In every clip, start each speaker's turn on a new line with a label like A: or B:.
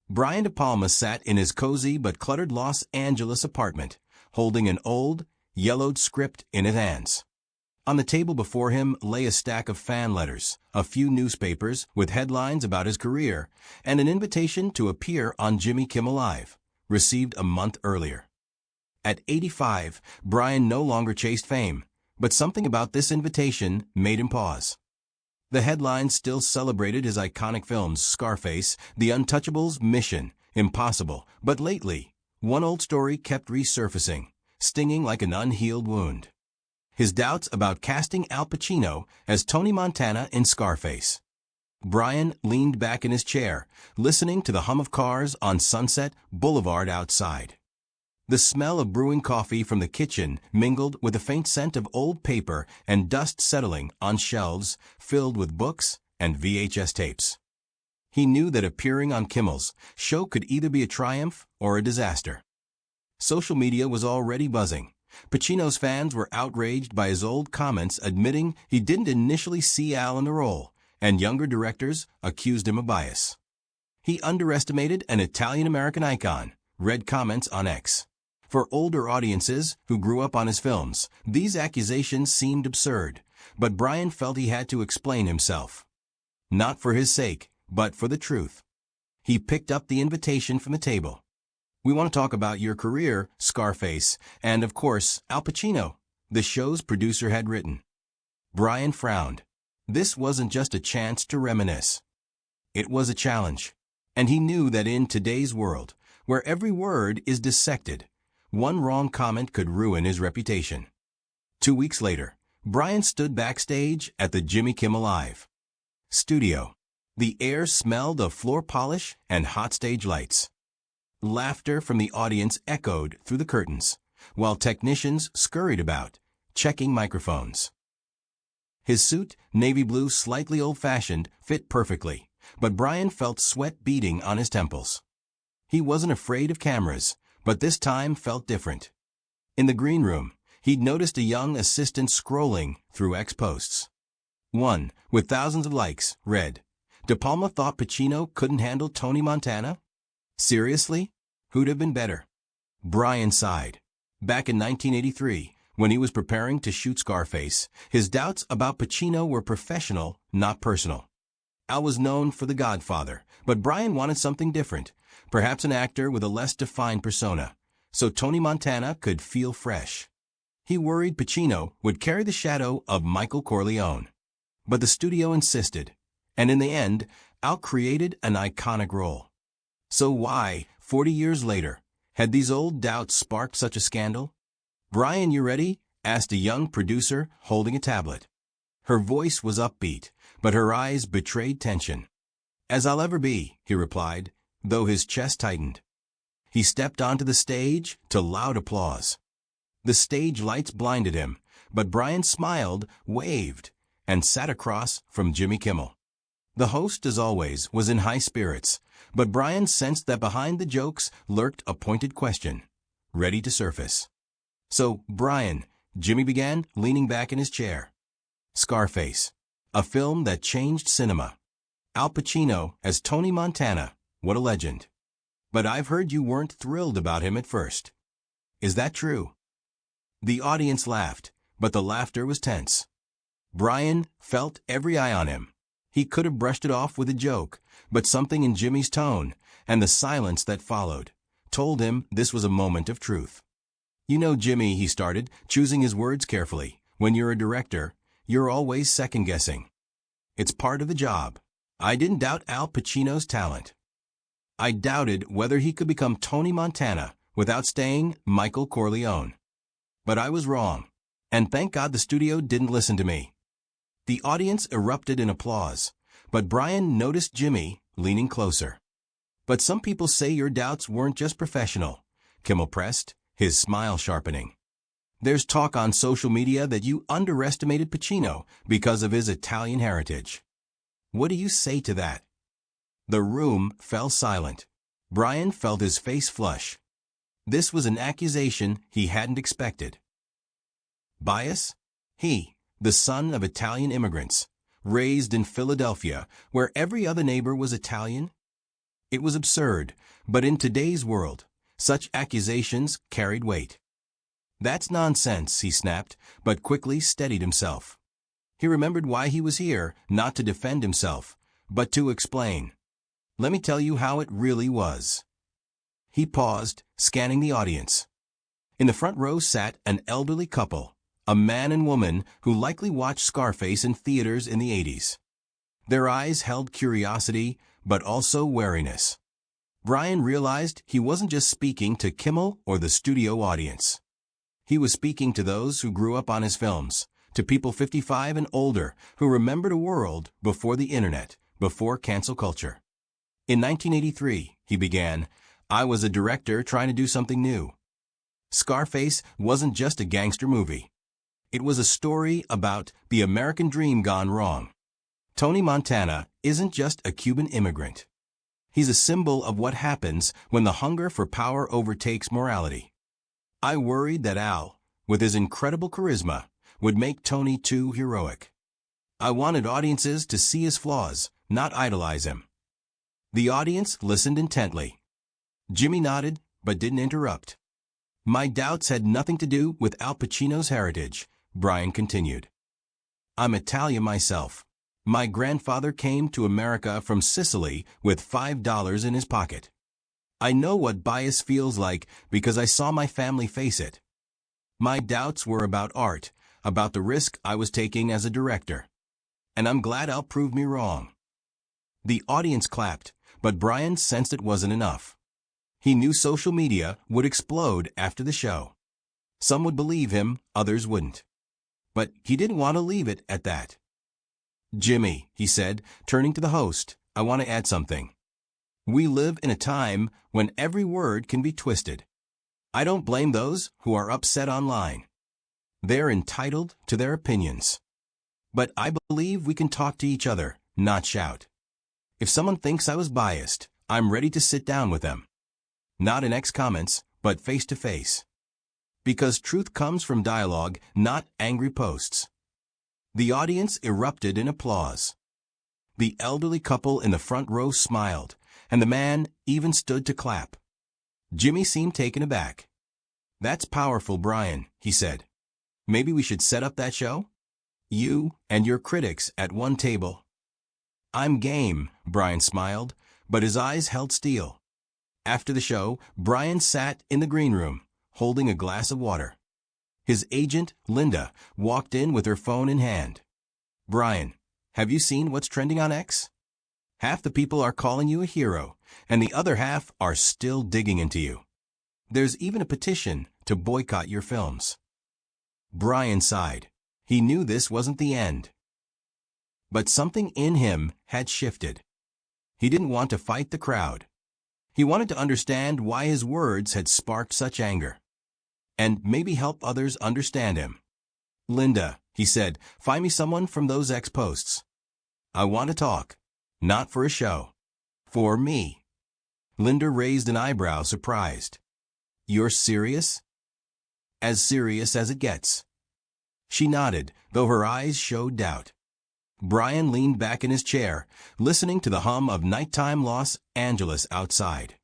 A: Brian De Palma sat in his cozy but cluttered Los Angeles apartment, holding an old, yellowed script in his hands. On the table before him lay a stack of fan letters, a few newspapers with headlines about his career, and an invitation to appear on Jimmy Kimmel Live, received a month earlier. At 85, Brian no longer chased fame, but something about this invitation made him pause. The headlines still celebrated his iconic films Scarface, The Untouchables, Mission, Impossible, but lately, one old story kept resurfacing, stinging like an unhealed wound. His doubts about casting Al Pacino as Tony Montana in Scarface. Brian leaned back in his chair, listening to the hum of cars on Sunset Boulevard outside. The smell of brewing coffee from the kitchen mingled with the faint scent of old paper and dust settling on shelves filled with books and VHS tapes. He knew that appearing on Kimmel's show could either be a triumph or a disaster. Social media was already buzzing. Pacino's fans were outraged by his old comments admitting he didn't initially see Al in the role, and younger directors accused him of bias. He underestimated an Italian-American icon, read comments on X. For older audiences who grew up on his films, these accusations seemed absurd, but Brian felt he had to explain himself. Not for his sake, but for the truth. He picked up the invitation from the table. "We want to talk about your career, Scarface, and of course, Al Pacino," the show's producer had written. Brian frowned. This wasn't just a chance to reminisce. It was a challenge. And he knew that in today's world, where every word is dissected, one wrong comment could ruin his reputation. 2 weeks later, Brian stood backstage at the Jimmy Kimmel Live studio. The air smelled of floor polish and hot stage lights. Laughter from the audience echoed through the curtains, while technicians scurried about, checking microphones. His suit, navy blue, slightly old-fashioned, fit perfectly, but Brian felt sweat beading on his temples. He wasn't afraid of cameras, but this time felt different. In the green room, he'd noticed a young assistant scrolling through X posts. One, with thousands of likes, read, "De Palma thought Pacino couldn't handle Tony Montana? Seriously? Who'd have been better?" Brian sighed. Back in 1983, when he was preparing to shoot Scarface, his doubts about Pacino were professional, not personal. Al was known for The Godfather, but Brian wanted something different, perhaps an actor with a less defined persona, so Tony Montana could feel fresh. He worried Pacino would carry the shadow of Michael Corleone. But the studio insisted, and in the end, Al created an iconic role. So why, 40 years later, had these old doubts sparked such a scandal? "Brian, you ready?" asked a young producer holding a tablet. Her voice was upbeat, but her eyes betrayed tension. "As I'll ever be," he replied, though his chest tightened. He stepped onto the stage to loud applause. The stage lights blinded him, but Brian smiled, waved, and sat across from Jimmy Kimmel. The host, as always, was in high spirits, but Brian sensed that behind the jokes lurked a pointed question, ready to surface. "So, Brian," Jimmy began, leaning back in his chair. "Scarface, a film that changed cinema. Al Pacino as Tony Montana, what a legend. But I've heard you weren't thrilled about him at first. Is that true?" The audience laughed, but the laughter was tense. Brian felt every eye on him. He could have brushed it off with a joke, but something in Jimmy's tone, and the silence that followed, told him this was a moment of truth. "You know, Jimmy," he started, choosing his words carefully, "when you're a director, you're always second-guessing. It's part of the job. I didn't doubt Al Pacino's talent. I doubted whether he could become Tony Montana without staying Michael Corleone. But I was wrong, and thank God the studio didn't listen to me." The audience erupted in applause, but Brian noticed Jimmy leaning closer. "But some people say your doubts weren't just professional," Kimmel pressed, his smile sharpening. "There's talk on social media that you underestimated Pacino because of his Italian heritage. What do you say to that?" The room fell silent. Brian felt his face flush. This was an accusation he hadn't expected. Bias? He, the son of Italian immigrants, raised in Philadelphia, where every other neighbor was Italian? It was absurd, but in today's world, such accusations carried weight. "That's nonsense," he snapped, but quickly steadied himself. He remembered why he was here, not to defend himself, but to explain. "Let me tell you how it really was." He paused, scanning the audience. In the front row sat an elderly couple, a man and woman who likely watched Scarface in theaters in the 80s. Their eyes held curiosity, but also wariness. Brian realized he wasn't just speaking to Kimmel or the studio audience. He was speaking to those who grew up on his films, to people 55 and older who remembered a world before the internet, before cancel culture. "In 1983, he began, I was a director trying to do something new. Scarface wasn't just a gangster movie. It was a story about the American dream gone wrong. Tony Montana isn't just a Cuban immigrant. He's a symbol of what happens when the hunger for power overtakes morality. I worried that Al, with his incredible charisma, would make Tony too heroic. I wanted audiences to see his flaws, not idolize him." The audience listened intently. Jimmy nodded, but didn't interrupt. "My doubts had nothing to do with Al Pacino's heritage," Brian continued. "I'm Italian myself. My grandfather came to America from Sicily with $5 in his pocket. I know what bias feels like because I saw my family face it. My doubts were about art, about the risk I was taking as a director. And I'm glad Al proved me wrong." The audience clapped, but Brian sensed it wasn't enough. He knew social media would explode after the show. Some would believe him, others wouldn't. But he didn't want to leave it at that. "Jimmy," he said, turning to the host, "I want to add something. We live in a time when every word can be twisted. I don't blame those who are upset online. They're entitled to their opinions. But I believe we can talk to each other, not shout. If someone thinks I was biased, I'm ready to sit down with them. Not in X comments, but face to face. Because truth comes from dialogue, not angry posts." The audience erupted in applause. The elderly couple in the front row smiled, and the man even stood to clap. Jimmy seemed taken aback. "That's powerful, Brian," he said. "Maybe we should set up that show? You and your critics at one table." "I'm game," Brian smiled, but his eyes held steel. After the show, Brian sat in the green room, holding a glass of water. His agent, Linda, walked in with her phone in hand. "Brian, have you seen what's trending on X? Half the people are calling you a hero, and the other half are still digging into you. There's even a petition to boycott your films." Brian sighed. He knew this wasn't the end. But something in him had shifted. He didn't want to fight the crowd. He wanted to understand why his words had sparked such anger. And maybe help others understand him. "Linda," he said, "find me someone from those X posts. I want to talk. Not for a show. For me." Linda raised an eyebrow, surprised. "You're serious?" "As serious as it gets." She nodded, though her eyes showed doubt. Brian leaned back in his chair, listening to the hum of nighttime Los Angeles outside.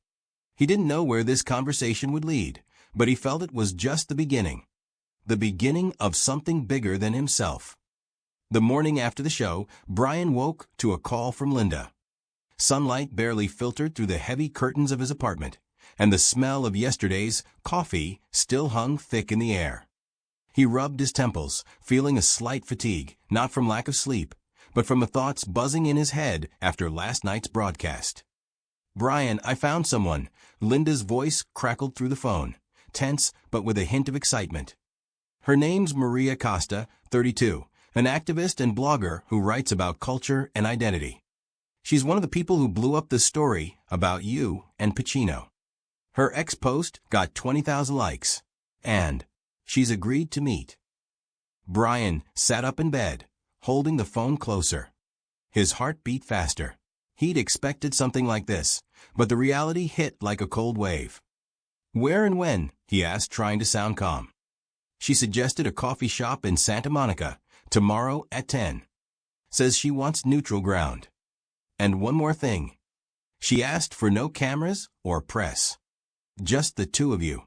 A: He didn't know where this conversation would lead, but he felt it was just the beginning of something bigger than himself. The morning after the show, Brian woke to a call from Linda. Sunlight barely filtered through the heavy curtains of his apartment, and the smell of yesterday's coffee still hung thick in the air. He rubbed his temples, feeling a slight fatigue, not from lack of sleep, but from the thoughts buzzing in his head after last night's broadcast. "Brian, I found someone." Linda's voice crackled through the phone, tense but with a hint of excitement. Her name's Maria Costa, 32, an activist and blogger who writes about culture and identity. She's one of the people who blew up the story about you and Pacino. Her ex-post got 20,000 likes, and she's agreed to meet. Brian sat up in bed, holding the phone closer. His heart beat faster. He'd expected something like this, but the reality hit like a cold wave. "Where and when?" he asked, trying to sound calm. She suggested a coffee shop in Santa Monica, tomorrow at 10. Says she wants neutral ground. And one more thing. She asked for no cameras or press. Just the two of you.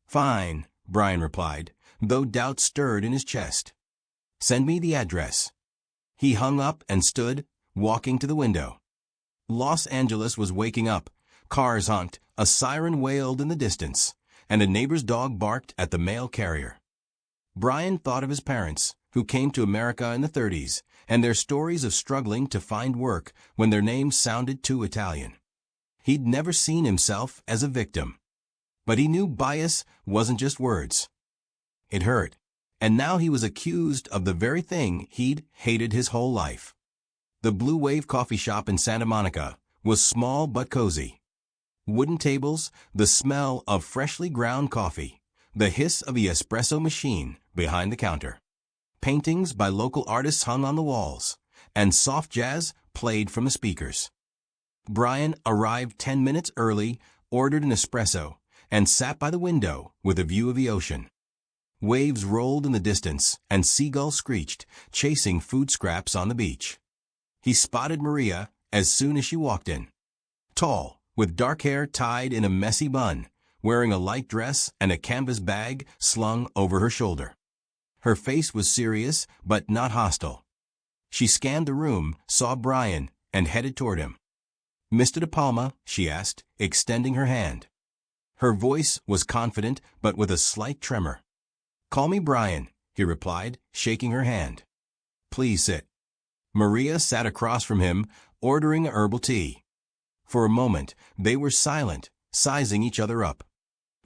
A: Fine, Brian replied, though doubt stirred in his chest. Send me the address. He hung up and stood, walking to the window. Los Angeles was waking up. Cars honked, a siren wailed in the distance, and a neighbor's dog barked at the mail carrier. Brian thought of his parents, who came to America in the 30s, and their stories of struggling to find work when their names sounded too Italian. He'd never seen himself as a victim. But he knew bias wasn't just words. It hurt, and now he was accused of the very thing he'd hated his whole life. The Blue Wave coffee shop in Santa Monica was small but cozy. Wooden tables, the smell of freshly ground coffee, the hiss of the espresso machine behind the counter. Paintings by local artists hung on the walls, and soft jazz played from the speakers. Brian arrived 10 minutes early, ordered an espresso, and sat by the window with a view of the ocean. Waves rolled in the distance, and seagulls screeched, chasing food scraps on the beach. He spotted Maria as soon as she walked in. Tall, with dark hair tied in a messy bun, wearing a light dress and a canvas bag slung over her shoulder. Her face was serious, but not hostile. She scanned the room, saw Brian, and headed toward him. Mr. De Palma, she asked, extending her hand. Her voice was confident, but with a slight tremor. Call me Brian, he replied, shaking her hand. Please sit. Maria sat across from him, ordering a herbal tea. For a moment, they were silent, sizing each other up.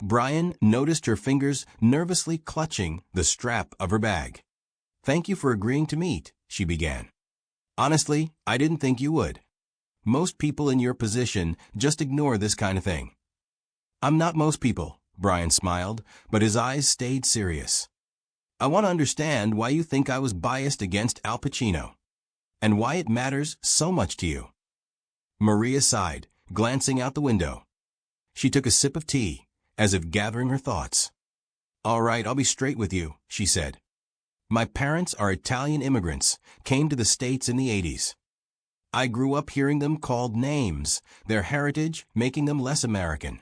A: Brian noticed her fingers nervously clutching the strap of her bag. Thank you for agreeing to meet, she began. Honestly, I didn't think you would. Most people in your position just ignore this kind of thing. I'm not most people, Brian smiled, but his eyes stayed serious. I want to understand why you think I was biased against Al Pacino, and why it matters so much to you. Maria sighed, glancing out the window. She took a sip of tea, as if gathering her thoughts. All right, I'll be straight with you, she said. My parents are Italian immigrants, came to the States in the 80s. I grew up hearing them called names, their heritage making them less American.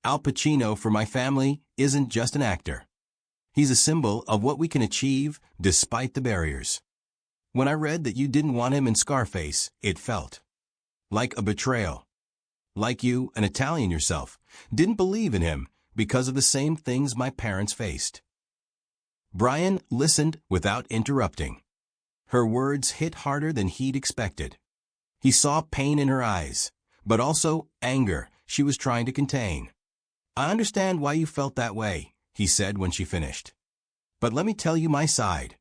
A: Al Pacino, for my family, isn't just an actor. He's a symbol of what we can achieve despite the barriers. When I read that you didn't want him in Scarface, it felt like a betrayal. Like you, an Italian yourself, didn't believe in him because of the same things my parents faced. Brian listened without interrupting. Her words hit harder than he'd expected. He saw pain in her eyes, but also anger she was trying to contain. I understand why you felt that way, he said when she finished. But let me tell you my side.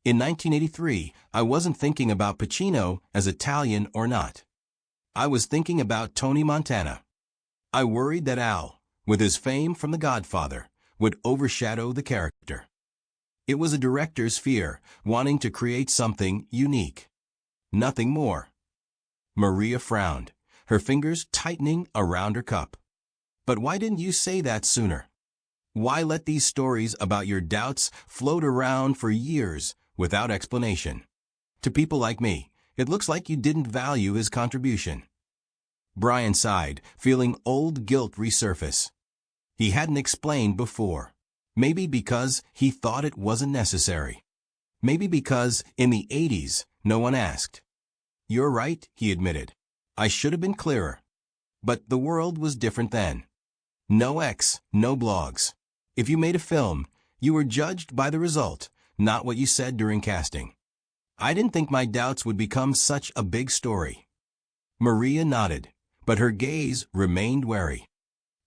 A: In 1983, I wasn't thinking about Pacino as Italian or not. I was thinking about Tony Montana. I worried that Al, with his fame from The Godfather, would overshadow the character. It was a director's fear, wanting to create something unique. Nothing more. Maria frowned, her fingers tightening around her cup. But why didn't you say that sooner? Why let these stories about your doubts float around for years without explanation? To people like me, it looks like you didn't value his contribution. Brian sighed, feeling old guilt resurface. He hadn't explained before. Maybe because he thought it wasn't necessary. Maybe because, in the 80s, no one asked. You're right, he admitted. I should have been clearer. But the world was different then. No X, no blogs. If you made a film, you were judged by the result, not what you said during casting. I didn't think my doubts would become such a big story. Maria nodded, but her gaze remained wary.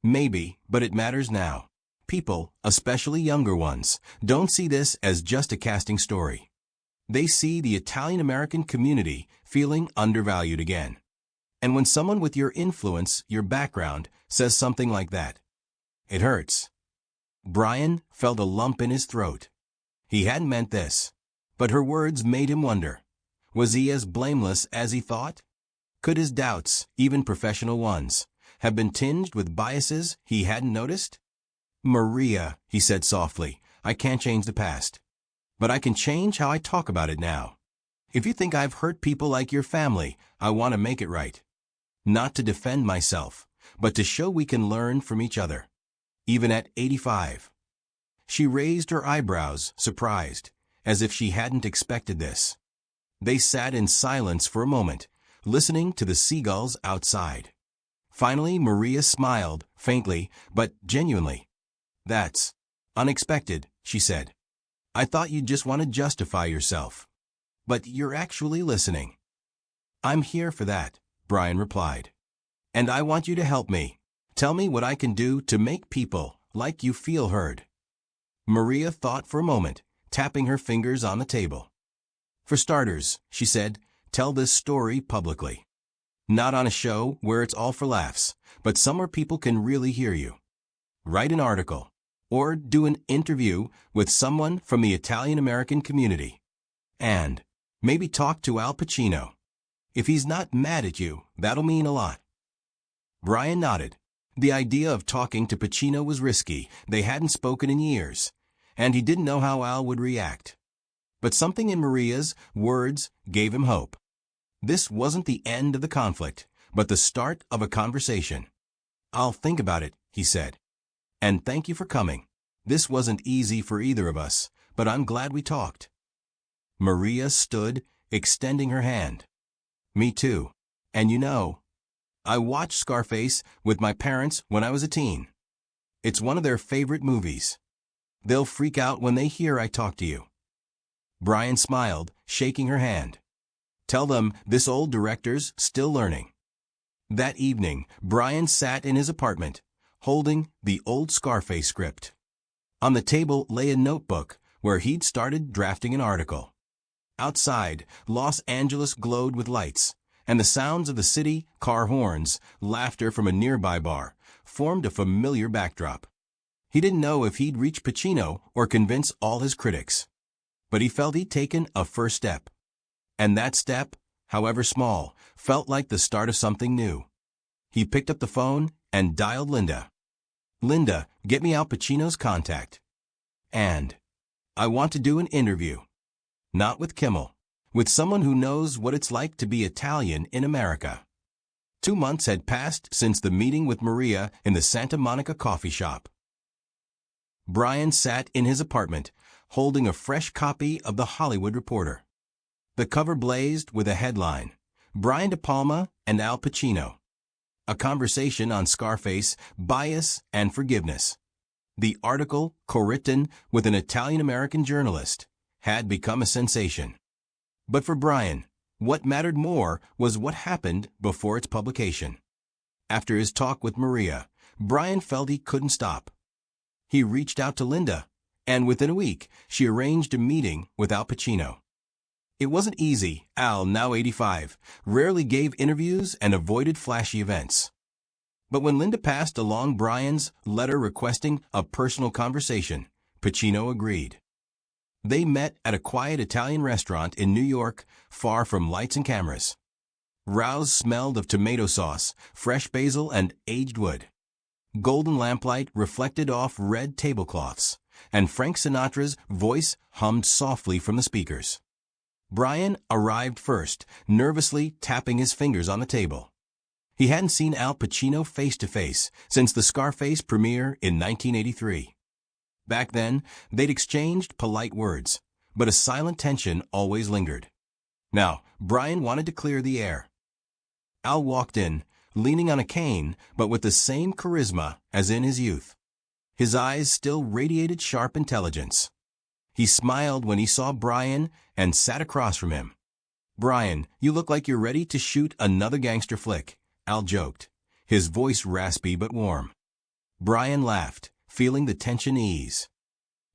A: Maybe, but it matters now. People, especially younger ones, don't see this as just a casting story. They see the Italian-American community feeling undervalued again. And when someone with your influence, your background, says something like that, it hurts. Brian felt a lump in his throat. He hadn't meant this, but her words made him wonder. Was he as blameless as he thought? Could his doubts, even professional ones, have been tinged with biases he hadn't noticed? Maria, he said softly, I can't change the past. But I can change how I talk about it now. If you think I've hurt people like your family, I want to make it right. Not to defend myself, but to show we can learn from each other. Even at 85. She raised her eyebrows, surprised, as if she hadn't expected this. They sat in silence for a moment, listening to the seagulls outside. Finally, Maria smiled, faintly, but genuinely. "That's unexpected," she said. "I thought you'd just want to justify yourself. But you're actually listening." "I'm here for that," Brian replied. "And I want you to help me. Tell me what I can do to make people like you feel heard." Maria thought for a moment, tapping her fingers on the table. "For starters," she said, "tell this story publicly. Not on a show where it's all for laughs, but somewhere people can really hear you. Write an article, or do an interview with someone from the Italian-American community. And maybe talk to Al Pacino. If he's not mad at you, that'll mean a lot." Brian nodded. The idea of talking to Pacino was risky. They hadn't spoken in years, and he didn't know how Al would react. But something in Maria's words gave him hope. This wasn't the end of the conflict, but the start of a conversation. "I'll think about it," he said. "And thank you for coming. This wasn't easy for either of us, but I'm glad we talked." Maria stood, extending her hand. "Me too. And you know, I watched Scarface with my parents when I was a teen. It's one of their favorite movies. They'll freak out when they hear I talk to you." Brian smiled, shaking her hand. "Tell them this old director's still learning." That evening, Brian sat in his apartment, holding the old Scarface script. On the table lay a notebook where he'd started drafting an article. Outside, Los Angeles glowed with lights, and the sounds of the city, car horns, laughter from a nearby bar, formed a familiar backdrop. He didn't know if he'd reach Pacino or convince all his critics. But he felt he'd taken a first step. And that step, however small, felt like the start of something new. He picked up the phone and dialed Linda. "Linda, get me Al Pacino's contact. And I want to do an interview. Not with Kimmel. With someone who knows what it's like to be Italian in America." 2 months had passed since the meeting with Maria in the Santa Monica coffee shop. Brian sat in his apartment, holding a fresh copy of The Hollywood Reporter. The cover blazed with a headline, "Brian De Palma and Al Pacino. A conversation on Scarface, bias, and forgiveness." The article, co-written with an Italian-American journalist, had become a sensation. But for Brian, what mattered more was what happened before its publication. After his talk with Maria, Brian felt he couldn't stop. He reached out to Linda, and within a week, she arranged a meeting with Al Pacino. It wasn't easy. Al, now 85, rarely gave interviews and avoided flashy events. But when Linda passed along Brian's letter requesting a personal conversation, Pacino agreed. They met at a quiet Italian restaurant in New York, far from lights and cameras. Rouse smelled of tomato sauce, fresh basil, and aged wood. Golden lamplight reflected off red tablecloths, and Frank Sinatra's voice hummed softly from the speakers. Brian arrived first, nervously tapping his fingers on the table. He hadn't seen Al Pacino face-to-face since the Scarface premiere in 1983. Back then, they'd exchanged polite words, but a silent tension always lingered. Now, Brian wanted to clear the air. Al walked in, leaning on a cane, but with the same charisma as in his youth. His eyes still radiated sharp intelligence. He smiled when he saw Brian and sat across from him. "Brian, you look like you're ready to shoot another gangster flick," Al joked, his voice raspy but warm. Brian laughed, feeling the tension ease.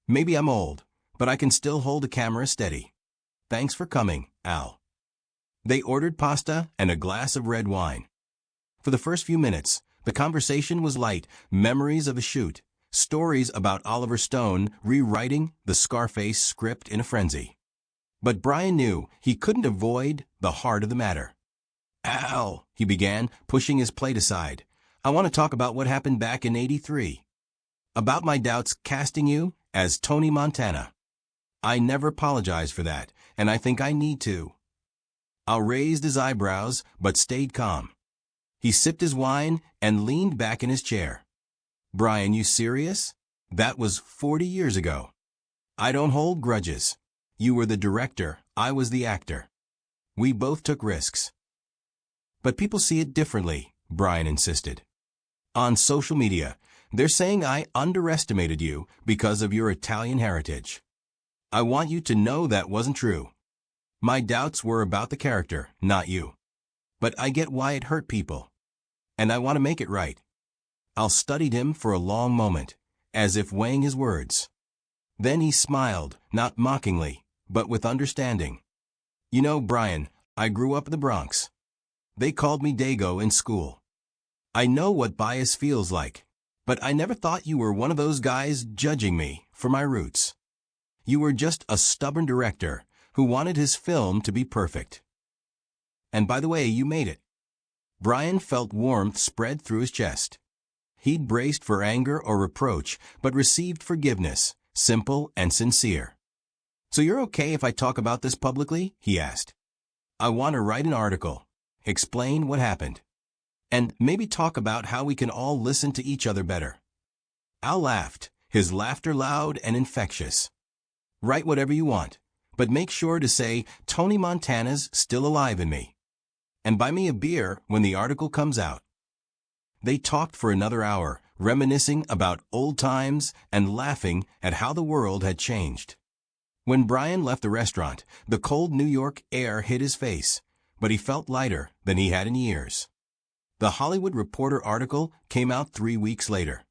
A: "Maybe I'm old, but I can still hold a camera steady. Thanks for coming, Al." They ordered pasta and a glass of red wine. For the first few minutes, the conversation was light, memories of a shoot, stories about Oliver Stone rewriting the Scarface script in a frenzy. But Brian knew he couldn't avoid the heart of the matter. "Al," he began, pushing his plate aside, "I want to talk about what happened back in '83. About my doubts casting you as Tony Montana. I never apologized for that, and I think I need to." Al raised his eyebrows, but stayed calm. He sipped his wine and leaned back in his chair. Brian, you serious? That was 40 years ago. I don't hold grudges. You were the director, I was the actor. We both took risks. But people see it differently, Brian insisted. On social media, they're saying I underestimated you because of your Italian heritage. I want you to know that wasn't true. My doubts were about the character, not you. But I get why it hurt people. And I want to make it right. I'll studied him for a long moment, as if weighing his words. Then he smiled, not mockingly, but with understanding. You know, Brian, I grew up in the Bronx. They called me Dago in school. I know what bias feels like, but I never thought you were one of those guys judging me for my roots. You were just a stubborn director who wanted his film to be perfect. And by the way, you made it. Brian felt warmth spread through his chest. He'd braced for anger or reproach, but received forgiveness, simple and sincere. So you're okay if I talk about this publicly? He asked. I want to write an article, explain what happened, and maybe talk about how we can all listen to each other better. Al laughed, his laughter loud and infectious. Write whatever you want, but make sure to say Tony Montana's still alive in me. And buy me a beer when the article comes out. They talked for another hour, reminiscing about old times and laughing at how the world had changed. When Brian left the restaurant, the cold New York air hit his face, but he felt lighter than he had in years. The Hollywood Reporter article came out 3 weeks later.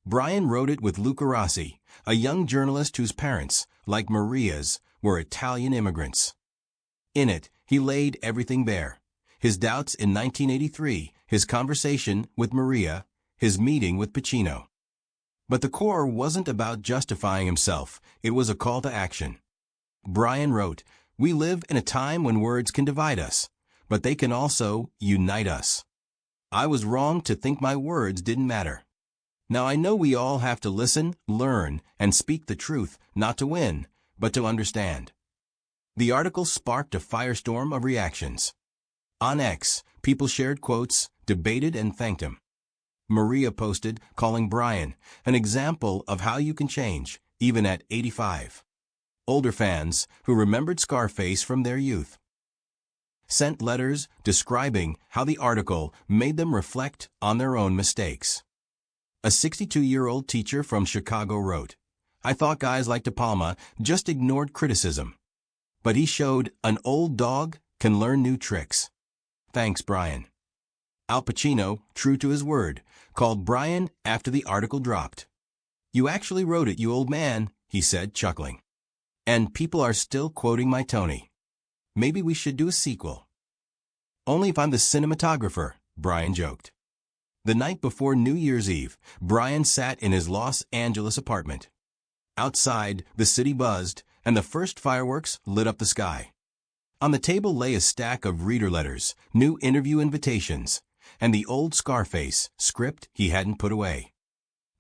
A: Brian wrote it with Luca Rossi, a young journalist whose parents, like Maria's, were Italian immigrants. In it, he laid everything bare. His doubts in 1983, his conversation with Maria, his meeting with Pacino. But the core wasn't about justifying himself, it was a call to action. Brian wrote, "We live in a time when words can divide us, but they can also unite us. I was wrong to think my words didn't matter. Now I know we all have to listen, learn, and speak the truth, not to win, but to understand." The article sparked a firestorm of reactions. On X, people shared quotes, debated, and thanked him. Maria posted, calling Brian an example of how you can change, even at 85. Older fans, who remembered Scarface from their youth, sent letters describing how the article made them reflect on their own mistakes. A 62-year-old teacher from Chicago wrote, "I thought guys like Palma just ignored criticism. But he showed an old dog can learn new tricks. Thanks, Brian." Al Pacino, true to his word, called Brian after the article dropped. "You actually wrote it, you old man," he said, chuckling. "And people are still quoting my Tony. Maybe we should do a sequel." "Only if I'm the cinematographer," Brian joked. The night before New Year's Eve, Brian sat in his Los Angeles apartment. Outside, the city buzzed, and the first fireworks lit up the sky. On the table lay a stack of reader letters, new interview invitations, and the old Scarface script he hadn't put away.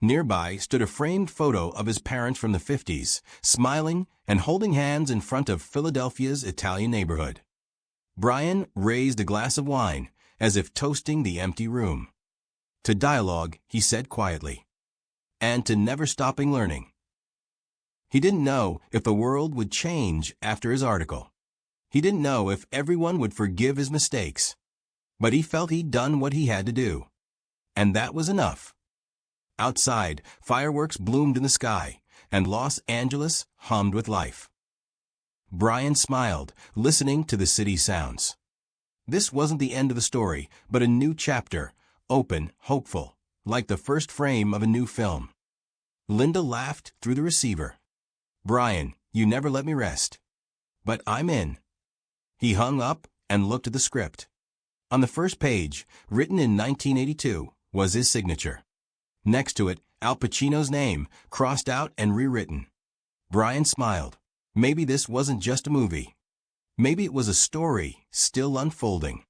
A: Nearby stood a framed photo of his parents from the 50s, smiling and holding hands in front of Philadelphia's Italian neighborhood. Brian raised a glass of wine, as if toasting the empty room. To dialogue, he said quietly. And to never stopping learning. He didn't know if the world would change after his article. He didn't know if everyone would forgive his mistakes. But he felt he'd done what he had to do. And that was enough. Outside, fireworks bloomed in the sky, and Los Angeles hummed with life. Brian smiled, listening to the city's sounds. This wasn't the end of the story, but a new chapter, open, hopeful, like the first frame of a new film. Linda laughed through the receiver. "Brian, you never let me rest. But I'm in." He hung up and looked at the script. On the first page, written in 1982, was his signature. Next to it, Al Pacino's name, crossed out and rewritten. Brian smiled. Maybe this wasn't just a movie. Maybe it was a story, still unfolding.